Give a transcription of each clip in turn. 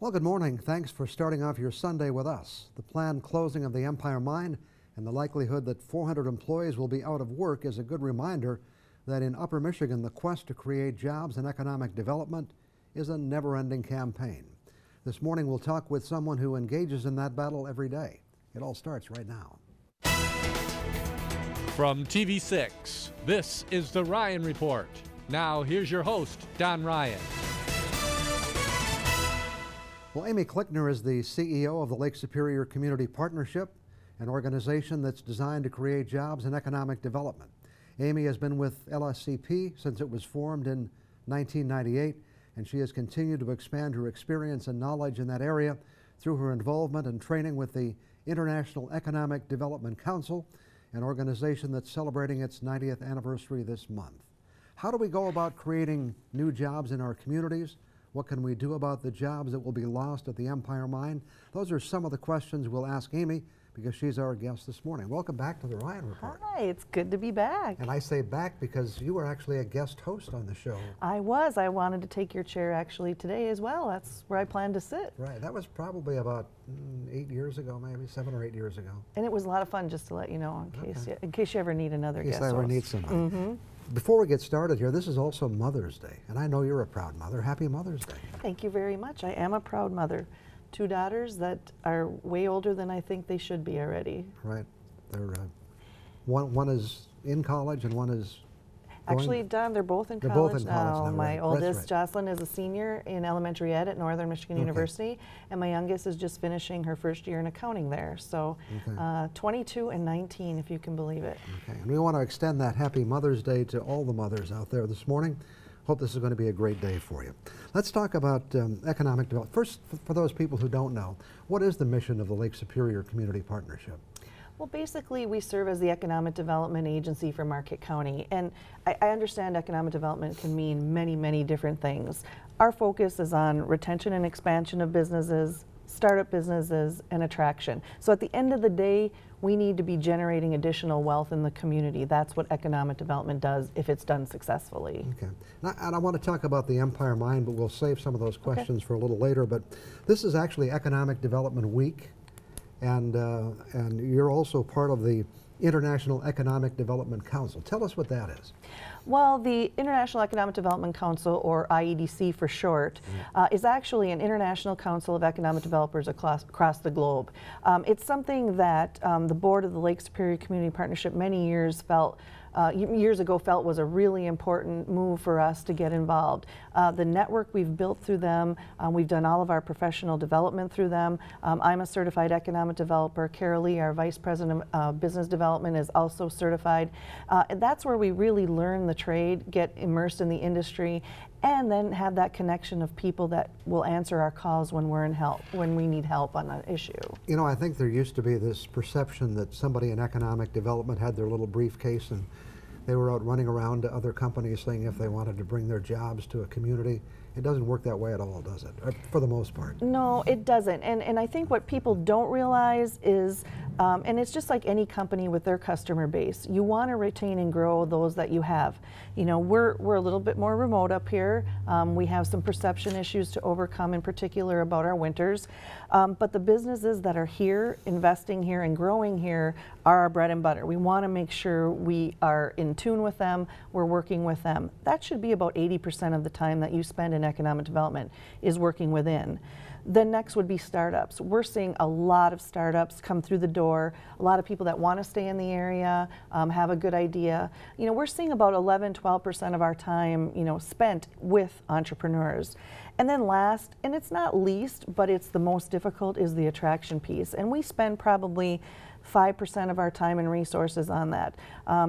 Well, good morning. Thanks for starting off your Sunday with us. The planned closing of the Empire Mine and the likelihood that 400 employees will be out of work is a good reminder that in Upper Michigan, the quest to create jobs and economic development is a never-ending campaign. This morning, we'll talk with someone who engages in that battle every day. It all starts right now. From TV6, this is The Ryan Report. Now, here's your host, Don Ryan. Well, Amy Klickner is the CEO of the Lake Superior Community Partnership, an organization that's designed to create jobs and economic development. Amy has been with LSCP since it was formed in 1998, and she has continued to expand her experience and knowledge in that area through her involvement and training with the International Economic Development Council, an organization that's celebrating its 90th anniversary this month. How do we go about creating new jobs in our communities? What can we do about the jobs that will be lost at the Empire Mine? Those are some of the questions we'll ask Amy because she's our guest this morning. Welcome back to the Ryan Report. Hi, it's good to be back. And I say back because you were actually a guest host on the show. I was. I wanted to take your chair actually today as well. That's where I planned to sit. Right. That was probably about 8 years ago, maybe 7 or 8 years ago. And it was a lot of fun, just to let you know, in case you ever need another guest host. In case I ever need somebody. Before we get started here, this is also Mother's Day, and I know you're a proud mother. Happy Mother's Day. Thank you very much. I am a proud mother. 2 daughters that are way older than I think they should be already. Right. They're one is in college and one is Actually, Don, they're both in college now. My oldest, Jocelyn, is a senior in elementary ed at Northern Michigan University, and my youngest is just finishing her first year in accounting there. So 22 and 19, if you can believe it. Okay, and we want to extend that happy Mother's Day to all the mothers out there this morning. Hope this is going to be a great day for you. Let's talk about economic development. First, for those people who don't know, what is the mission of the Lake Superior Community Partnership? Well, basically, we serve as the economic development agency for Marquette County, and I understand economic development can mean many, many different things. Our focus is on retention and expansion of businesses, startup businesses, and attraction. So at the end of the day, we need to be generating additional wealth in the community. That's what economic development does if it's done successfully. Okay. And I want to talk about the Empire Mine, but we'll save some of those questions for a little later. But this is actually Economic Development Week. And you're also part of the International Economic Development Council. Tell us what that is. Well, the International Economic Development Council, or IEDC for short, is actually an international council of economic developers across the globe. It's something that the board of the Lake Superior Community Partnership many years ago felt was a really important move for us to get involved. The network we've built through them, we've done all of our professional development through them. I'm a certified economic developer. Carol Lee, our vice president of business development, is also certified. And that's where we really learn the trade, get immersed in the industry, and then have that connection of people that will answer our calls when we need help on an issue. You know, I think there used to be this perception that somebody in economic development had their little briefcase and they were out running around to other companies saying if they wanted to bring their jobs to a community. It doesn't work that way at all, does it? For the most part. No, it doesn't. And I think what people don't realize is, and it's just like any company with their customer base, you want to retain and grow those that you have. You know, we're a little bit more remote up here. We have some perception issues to overcome, in particular about our winters. But the businesses that are here, investing here and growing here, are our bread and butter. We want to make sure we are in tune with them, we're working with them. That should be about 80% of the time that you spend in economic development is working within. Then next would be startups. We're seeing a lot of startups come through the door, a lot of people that want to stay in the area, have a good idea. You know, we're seeing about 11–12% of our time, spent with entrepreneurs. And then last, and it's not least, but it's the most difficult, is the attraction piece. And we spend probably 5% of our time and resources on that.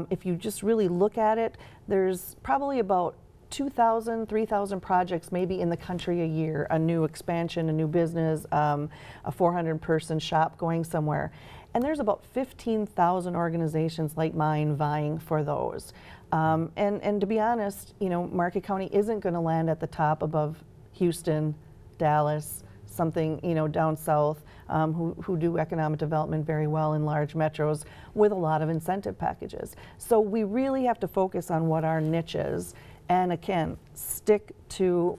If you just really look at it, there's probably about 2,000, 3,000 projects maybe in the country a year, a new expansion, a new business, a 400-person shop going somewhere. And there's about 15,000 organizations like mine vying for those. And to be honest, Marquette County isn't going to land at the top above Houston, Dallas, something down south, who do economic development very well in large metros with a lot of incentive packages. So we really have to focus on what our niche is and again, stick to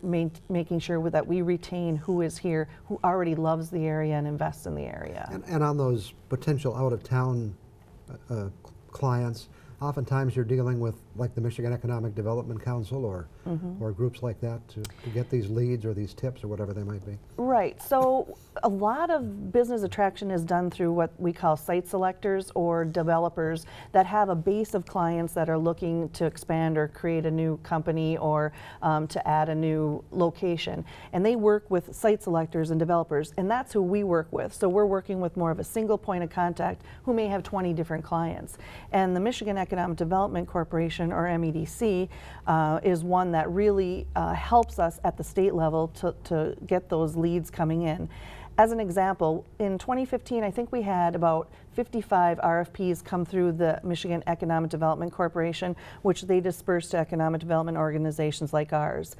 making sure that we retain who is here, who already loves the area and invests in the area. And on those potential out-of-town clients, oftentimes you're dealing with like the Michigan Economic Development Council or groups like that to get these leads or these tips or whatever they might be. Right. So a lot of business attraction is done through what we call site selectors or developers that have a base of clients that are looking to expand or create a new company or to add a new location. And they work with site selectors and developers, and that's who we work with. So we're working with more of a single point of contact who may have 20 different clients. And the Michigan Economic Development Corporation, or MEDC, is one that really helps us at the state level to get those leads coming in. As an example, in 2015, I think we had about 55 RFPs come through the Michigan Economic Development Corporation, which they dispersed to economic development organizations like ours.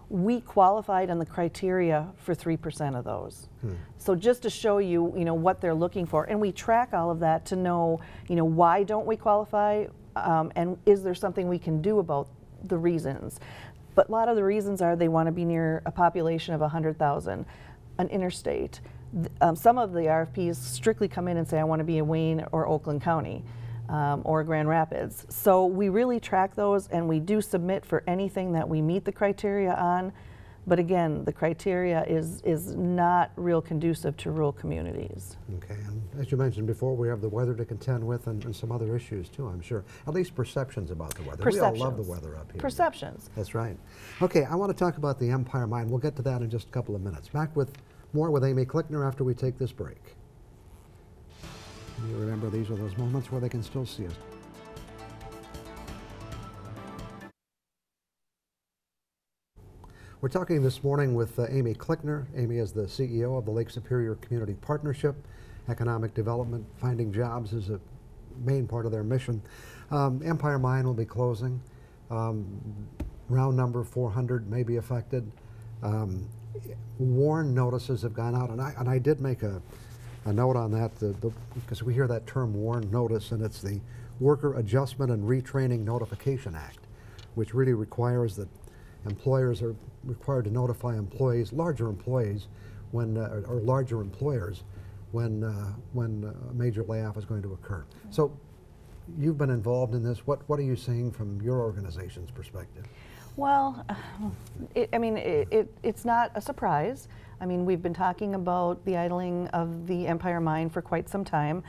We qualified on the criteria for 3% of those. So just to show you, what they're looking for, and we track all of that to know, why don't we qualify, and is there something we can do about the reasons. But a lot of the reasons are they want to be near a population of 100,000, an interstate. Some of the RFPs strictly come in and say, I want to be in Wayne or Oakland County or Grand Rapids. So we really track those, and we do submit for anything that we meet the criteria on. But again, the criteria is not real conducive to rural communities. Okay, and as you mentioned before, we have the weather to contend with and some other issues too, I'm sure. At least perceptions about the weather. Perceptions. We all love the weather up here. Perceptions. That's right. Okay, I want to talk about the Empire Mine. We'll get to that in just a couple of minutes. Back with more with Amy Klickner after we take this break. You remember these are those moments where they can still see us. We're talking this morning with Amy Klickner. Amy is the CEO of the Lake Superior Community Partnership. Economic development, finding jobs is a main part of their mission. Empire Mine will be closing. Round number 400 may be affected. Warn notices have gone out, and I did make a note on that because we hear that term warn notice, and it's the Worker Adjustment and Retraining Notification Act, which really requires that employers are required to notify employees, larger employees, when or larger employers when a major layoff is going to occur. So you've been involved in this. What are you seeing from your organization's perspective? Well, it's not a surprise. I mean, we've been talking about the idling of the Empire Mine for quite some time.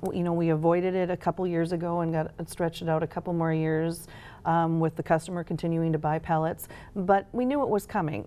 We avoided it a couple years ago and got stretched it out a couple more years with the customer continuing to buy pellets, but we knew it was coming.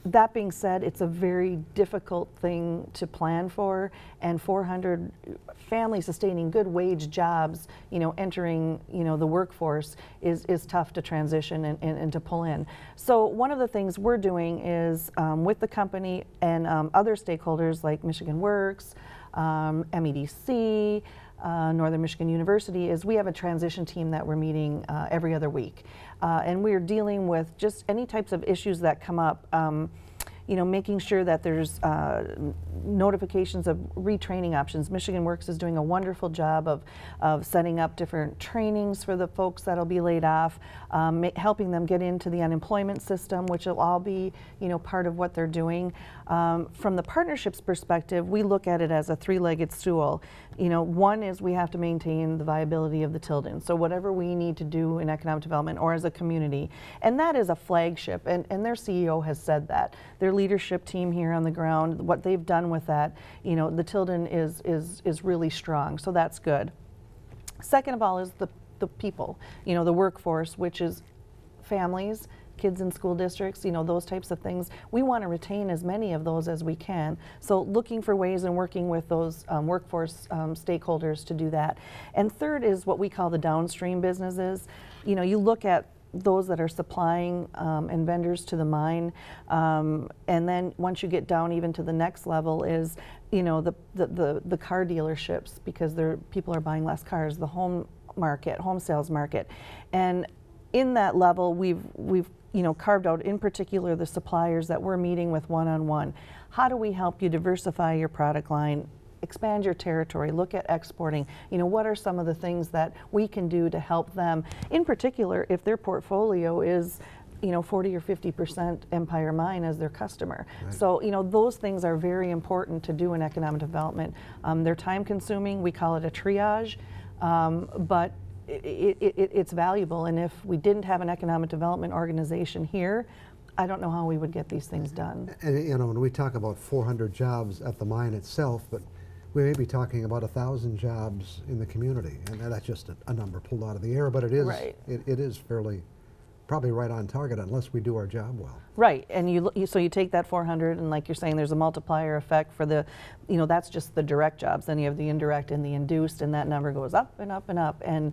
That being said, it's a very difficult thing to plan for, and 400 families sustaining good wage jobs, entering, the workforce is tough to transition and to pull in. So one of the things we're doing is with the company and other stakeholders like Michigan Works, MEDC, Northern Michigan University, is we have a transition team that we're meeting every other week. And we're dealing with just any types of issues that come up, making sure that there's notifications of retraining options. Michigan Works is doing a wonderful job of setting up different trainings for the folks that'll be laid off, helping them get into the unemployment system, which will all be, part of what they're doing. From the partnerships perspective, we look at it as a three-legged stool. One is we have to maintain the viability of the Tilden. So whatever we need to do in economic development or as a community, and that is a flagship, and their CEO has said that. Their leadership team here on the ground, what they've done with that, the Tilden is really strong, so that's good. Second of all is the people, the workforce, which is families, kids in school districts, those types of things. We want to retain as many of those as we can. So looking for ways and working with those workforce stakeholders to do that. And third is what we call the downstream businesses. You look at those that are supplying and vendors to the mine, and then once you get down even to the next level is, the car dealerships, because people are buying less cars, the home sales market, and in that level we've carved out in particular the suppliers that we're meeting with one-on-one. How do we help you diversify your product line expand your territory, look at exporting. You know, what are some of the things that we can do to help them, in particular if their portfolio is, you know, 40 or 50% Empire Mine as their customer. Right. So, you know, those things are very important to do in economic development. They're time consuming, we call it a triage, but it's valuable. And if we didn't have an economic development organization here, I don't know how we would get these things done. And you know, when we talk about 400 jobs at the mine itself, but we may be talking about 1,000 jobs in the community, and that's just a number pulled out of the air, but it is, right. it is fairly, probably right on target unless we do our job well. Right, and so you take that 400, and like you're saying, there's a multiplier effect for the, you know, that's just the direct jobs. Then you have the indirect and the induced, and that number goes up and up and up. And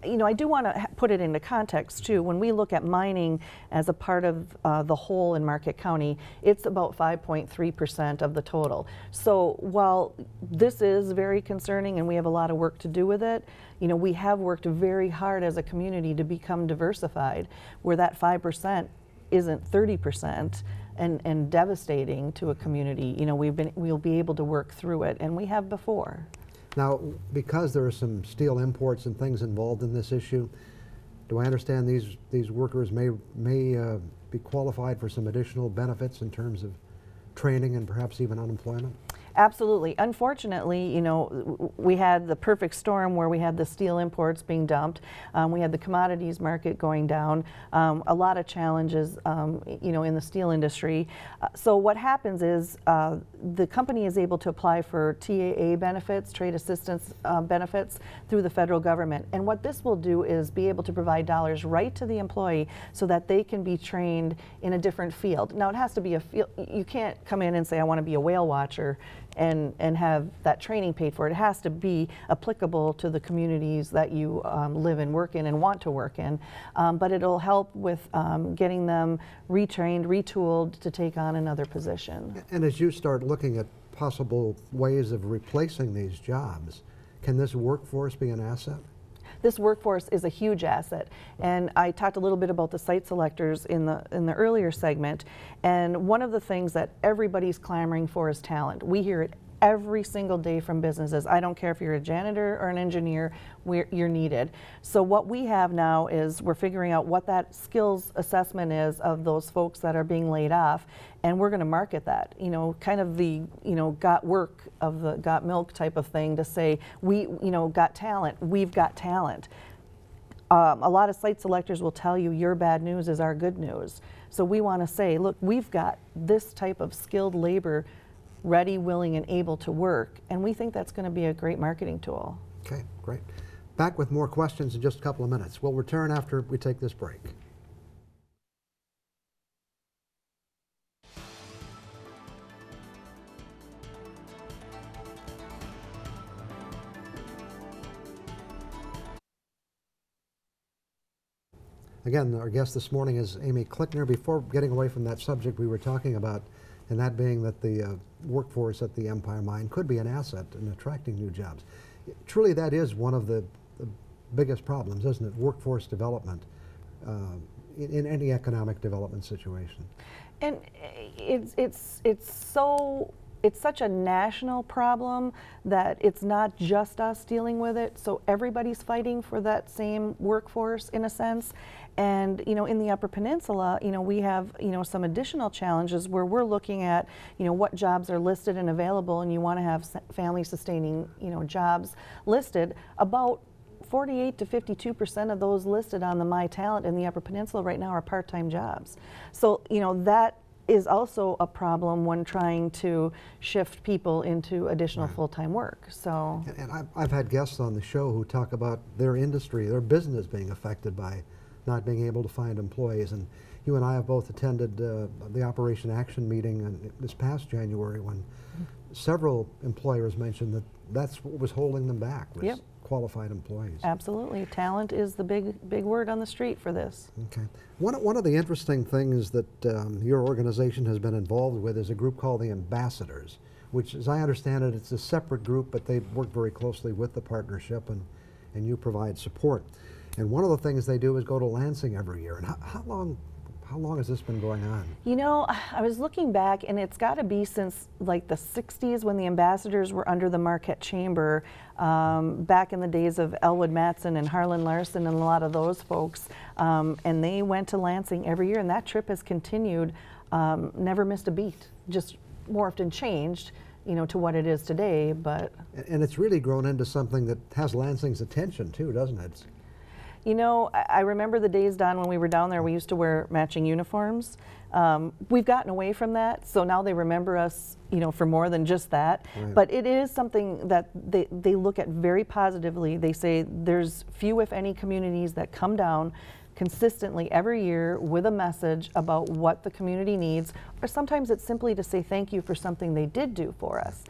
you know, I do want to put it into context too. When we look at mining as a part of the whole in Marquette County, it's about 5.3% of the total. So while this is very concerning and we have a lot of work to do with it, you know, we have worked very hard as a community to become diversified, where that 5% isn't 30% and devastating to a community. You know, we'll be able to work through it, and we have before. Now, because there are some steel imports and things involved in this issue, do I understand these workers may be qualified for some additional benefits in terms of training and perhaps even unemployment? Absolutely. Unfortunately, you know, we had the perfect storm where we had the steel imports being dumped. We had the commodities market going down. A lot of challenges, you know, in the steel industry. So what happens is the company is able to apply for TAA benefits, trade assistance benefits, through the federal government. And what this will do is be able to provide dollars right to the employee so that they can be trained in a different field. Now, it has to be a field. You can't come in and say, I want to be a whale watcher and have that training paid for. It has to be applicable to the communities that you live and work in and want to work in. But it'll help with getting them retrained, retooled to take on another position. And as you start looking at possible ways of replacing these jobs, can this workforce be an asset? This workforce is a huge asset, and I talked a little bit about the site selectors in the earlier segment, and one of the things that everybody's clamoring for is talent. We hear it every single day from businesses. I don't care if you're a janitor or an engineer, you're needed. So what we have now is we're figuring out what that skills assessment is of those folks that are being laid off, and we're going to market that, you know, kind of the, you know, got work of the got milk type of thing, to say, we, you know, got talent, we've got talent. A lot of site selectors will tell you your bad news is our good news. So we want to say, look, we've got this type of skilled labor ready, willing, and able to work, and we think that's going to be a great marketing tool. Okay, great. Back with more questions in just a couple of minutes. We'll return after we take this break. Again, our guest this morning is Amy Klickner. Before getting away from that subject we were talking about, and that being that the workforce at the Empire Mine could be an asset in attracting new jobs. Truly, that is one of the biggest problems, isn't it? Workforce development in any economic development situation. And it's such a national problem that it's not just us dealing with it. So everybody's fighting for that same workforce in a sense. And, you know, in the Upper Peninsula, you know, we have, you know, some additional challenges where we're looking at, you know, what jobs are listed and available, and you want to have family sustaining, you know, jobs listed. About 48 to 52% of those listed on the My Talent in the Upper Peninsula right now are part-time jobs. So, you know, that is also a problem when trying to shift people into additional full-time work. So, and I've had guests on the show who talk about their industry, their business being affected by not being able to find employees. And you and I have both attended the Operation Action meeting this past January, when several employers mentioned that that's what was holding them back, was qualified employees. Absolutely. Talent is the big word on the street for this. Okay. One of the interesting things that your organization has been involved with is a group called the Ambassadors, which, as I understand it, it's a separate group, but they work very closely with the partnership, and you provide support. And one of the things they do is go to Lansing every year. And how How long has this been going on? You know, I was looking back, and it's got to be since like the 60s when the ambassadors were under the Marquette Chamber, back in the days of Elwood Matson and Harlan Larson and a lot of those folks. And they went to Lansing every year, and that trip has continued, never missed a beat, just morphed and changed, you know, to what it is today. But And it's really grown into something that has Lansing's attention too, doesn't it? you know, I remember the days, Don, when we were down there, we used to wear matching uniforms. We've gotten away from that, so now they remember us, you know, for more than just that. Right. But it is something that they look at very positively. They say there's few, if any, communities that come down consistently every year with a message about what the community needs, or sometimes it's simply to say thank you for something they did do for us.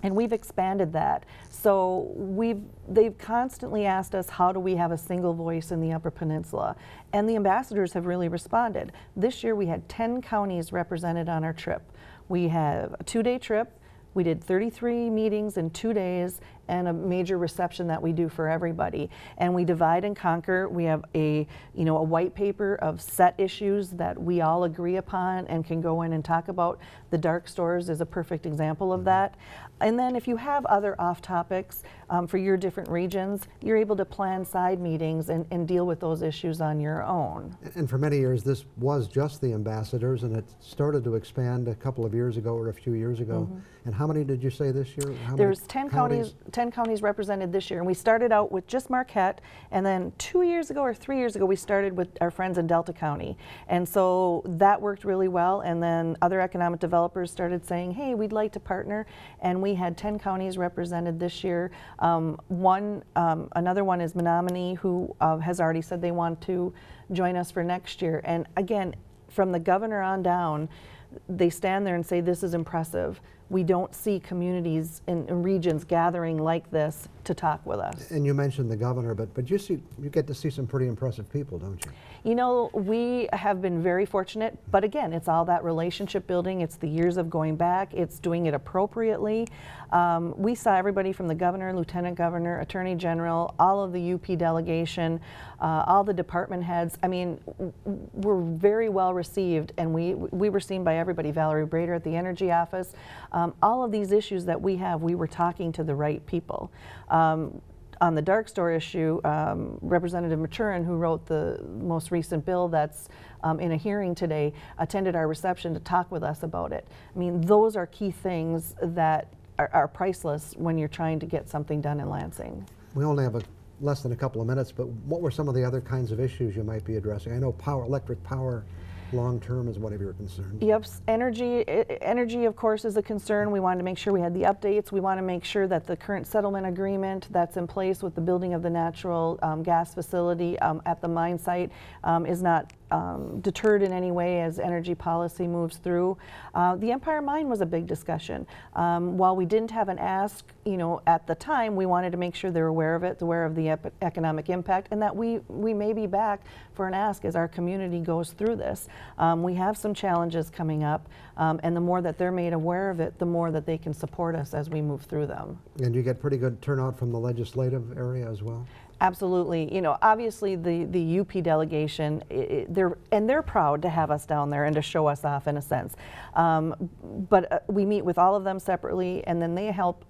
And we've expanded that. So they've constantly asked us, how do we have a single voice in the Upper Peninsula? And the ambassadors have really responded. This year we had 10 counties represented on our trip. We have a 2-day trip. We did 33 meetings in 2 days and a major reception that we do for everybody. And we divide and conquer. We have a white paper of set issues that we all agree upon and can go in and talk about. The dark stores is a perfect example of that. And then if you have other off topics for your different regions, you're able to plan side meetings and deal with those issues on your own. And for many years, this was just the ambassadors, and it started to expand a couple of years ago or a few years ago. And how many did you say this year? There's 10 counties represented this year, and we started out with just Marquette, and then 2 years ago or 3 years ago we started with our friends in Delta County, and so that worked really well. And then other economic developers started saying, hey, we'd like to partner, and we had 10 counties represented this year. Another one is Menominee, who has already said they want to join us for next year. And again, from the governor on down, they stand there and say, this is impressive. We don't see communities in regions gathering like this to talk with us. And you mentioned the governor, but you get to see some pretty impressive people, don't you? You know, we have been very fortunate, but again, it's all that relationship building. It's the years of going back. It's doing it appropriately. We saw everybody from the governor, lieutenant governor, attorney general, all of the UP delegation, all the department heads. I mean, we're very well received, and we were seen by everybody. Valerie Brader at the energy office. All of these issues that we have, we were talking to the right people. On the dark store issue, Representative Maturin, who wrote the most recent bill that's in a hearing today, attended our reception to talk with us about it. I mean, those are key things that are priceless when you're trying to get something done in Lansing. We only have less than a couple of minutes, but what were some of the other kinds of issues you might be addressing? I know electric power long-term is one of your concerns. Yep, energy of course is a concern. We wanted to make sure we had the updates. We want to make sure that the current settlement agreement that's in place with the building of the natural gas facility at the mine site is not deterred in any way as energy policy moves through. The Empire Mine was a big discussion. While we didn't have an ask, you know, at the time, we wanted to make sure they're aware of it, aware of the economic impact, and that we may be back for an ask as our community goes through this. We have some challenges coming up, and the more that they're made aware of it, the more that they can support us as we move through them. And you get pretty good turnout from the legislative area as well? Absolutely. You know, obviously the UP delegation, they're proud to have us down there and to show us off in a sense. But we meet with all of them separately, and then they help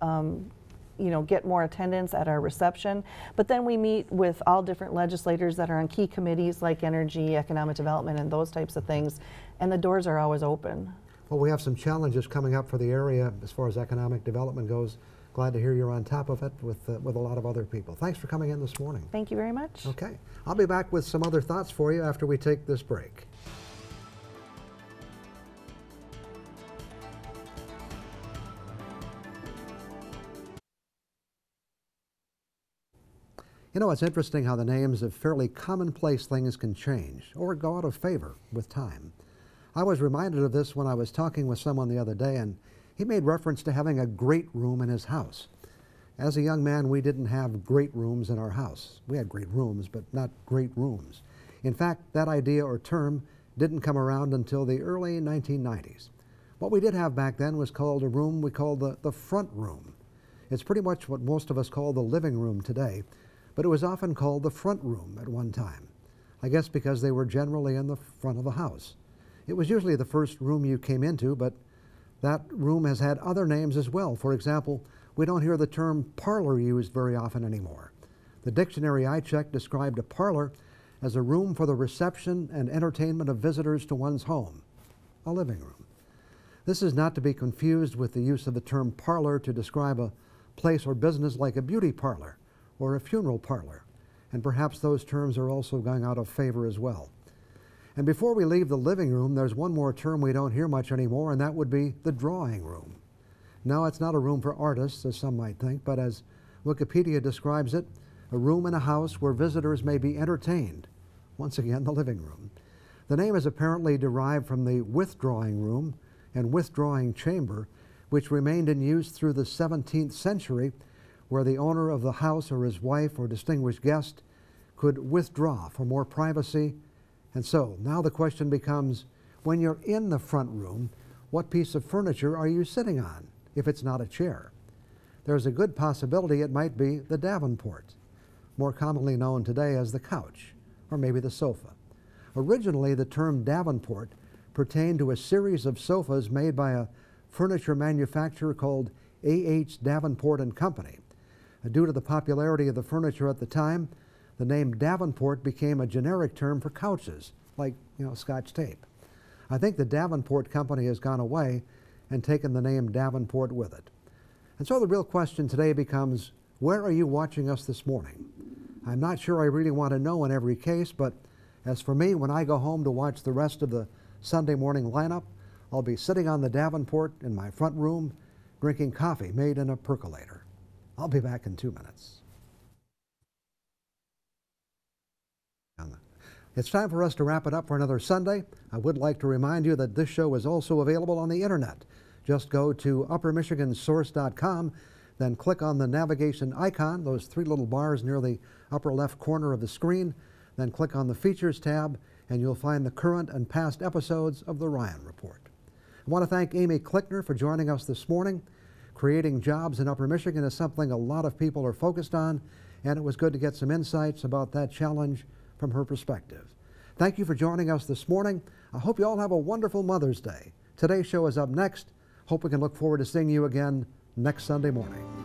you know, get more attendance at our reception. But then we meet with all different legislators that are on key committees like energy, economic development, and those types of things. And the doors are always open. Well, we have some challenges coming up for the area as far as economic development goes. Glad to hear you're on top of it with a lot of other people. Thanks for coming in this morning. Thank you very much. Okay. I'll be back with some other thoughts for you after we take this break. You know, it's interesting how the names of fairly commonplace things can change or go out of favor with time. I was reminded of this when I was talking with someone the other day, and he made reference to having a great room in his house. As a young man, we didn't have great rooms in our house. We had great rooms, but not great rooms. In fact, that idea or term didn't come around until the early 1990s. What we did have back then was called a room we called the front room. It's pretty much what most of us call the living room today, but it was often called the front room at one time. I guess because they were generally in the front of the house. It was usually the first room you came into, but that room has had other names as well. For example, we don't hear the term parlor used very often anymore. The dictionary I checked described a parlor as a room for the reception and entertainment of visitors to one's home, a living room. This is not to be confused with the use of the term parlor to describe a place or business like a beauty parlor or a funeral parlor, and perhaps those terms are also going out of favor as well. And before we leave the living room, there's one more term we don't hear much anymore, and that would be the drawing room. No, it's not a room for artists, as some might think, but as Wikipedia describes it, a room in a house where visitors may be entertained. Once again, the living room. The name is apparently derived from the withdrawing room and withdrawing chamber, which remained in use through the 17th century, where the owner of the house or his wife or distinguished guest could withdraw for more privacy. And so now the question becomes, when you're in the front room, what piece of furniture are you sitting on, if it's not a chair? There's a good possibility it might be the Davenport, more commonly known today as the couch, or maybe the sofa. Originally, the term Davenport pertained to a series of sofas made by a furniture manufacturer called A.H. Davenport and Company. Due to the popularity of the furniture at the time, the name Davenport became a generic term for couches, like, Scotch tape. I think the Davenport Company has gone away and taken the name Davenport with it. And so the real question today becomes, where are you watching us this morning? I'm not sure I really want to know in every case, but as for me, when I go home to watch the rest of the Sunday morning lineup, I'll be sitting on the Davenport in my front room, drinking coffee made in a percolator. I'll be back in 2 minutes. It's time for us to wrap it up for another Sunday. I would like to remind you that this show is also available on the internet. Just go to uppermichigansource.com, then click on the navigation icon, those three little bars near the upper left corner of the screen, then click on the Features tab, and you'll find the current and past episodes of The Ryan Report. I want to thank Amy Klickner for joining us this morning. Creating jobs in Upper Michigan is something a lot of people are focused on, and it was good to get some insights about that challenge from her perspective. Thank you for joining us this morning. I hope you all have a wonderful Mother's Day. Today's show is up next. Hope we can look forward to seeing you again next Sunday morning.